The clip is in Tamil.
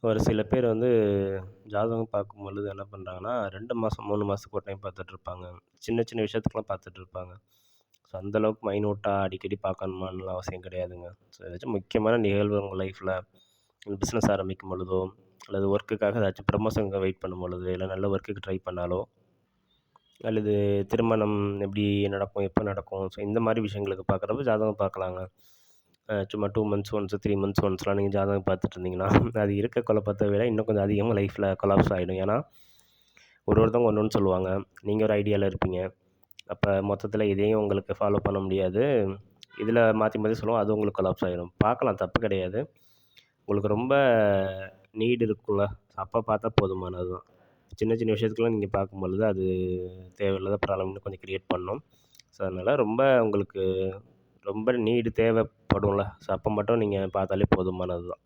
ஒரு சில பேர் வந்து ஜாதகம் பார்க்கும்பொழுது என்ன பண்ணுறாங்கன்னா, 2 மாதம், 3 மாதத்துக்கு ஒரு டைம் பார்த்துட்ருப்பாங்க. சின்ன சின்ன விஷயத்துக்குலாம் பார்த்துட்ருப்பாங்க. ஸோ அந்த அளவுக்கு மைன்யூட்டா அடிக்கடி பார்க்கணுமான்லாம் அவசியம் கிடையாதுங்க. ஸோ ஏதாச்சும் முக்கியமான நிகழ்வு உங்க லைஃப்ல பிஸ்னஸ் ஆரம்பிக்கும் பொழுதோ, அல்லது ஒர்க்குக்காக ஏதாச்சும் ப்ரமோஷனுக்காக வெயிட் பண்ணும் பொழுது, இல்ல நல்ல ஒர்க்குக்கு ட்ரை பண்ணாலோ, அல்லது திருமணம் எப்படி நடக்கும்? எப்போ நடக்கும்? ஸோ இந்த மாரி விஷயங்களுக்கு பார்க்குறப்ப ஜாதகம் பார்க்கலாங்க. சும்மா 2 மந்த்ஸ் ஒன்ஸ், 3 மந்த்ஸ் ஒன்ஸ்லாம் நீங்க ஜாதகம் பார்த்துட்டு இருந்தீங்கன்னா, அது இருக்க குழப்பத்த விட இன்னும் கொஞ்சம் அதிகமா லைஃப்ல கொலாப்ஸ் ஆயிடும். ஏன்னா, ஒருத்தவங்க ஒண்ணு ஒண்ணு சொல்லுவாங்க. நீங்க ஒரு ஐடியால இருப்பீங்க. அப்ப மொத்தத்தில இதையும் உங்களுக்கு ஃபாலோ பண்ண முடியாது. இதில மாத்தி மாத்தி சொல்லுவோம். அது உங்களுக்கு கொலாப்ஸ் ஆயிரும். பார்க்கலாம் தப்பு கிடையாது. உங்களுக்கு ரொம்ப நீட் இருக்குல்ல, அப்ப பார்த்தா போதுமானது தான். சின்ன சின்ன விஷயத்துக்குலாம் நீங்க பார்க்கும்பொழுது, அது தேவையில்லாத ப்ராப்ளம் இன்னும் கொஞ்சம் கிரியேட் பண்ணும். ஸோ, அதனால ரொம்ப உங்களுக்கு ரொம்ப நீடு தேவைப்படும்ல. ஸோ, அப்ப மட்டும் நீங்க பார்த்தாலே போதுமானது தான்.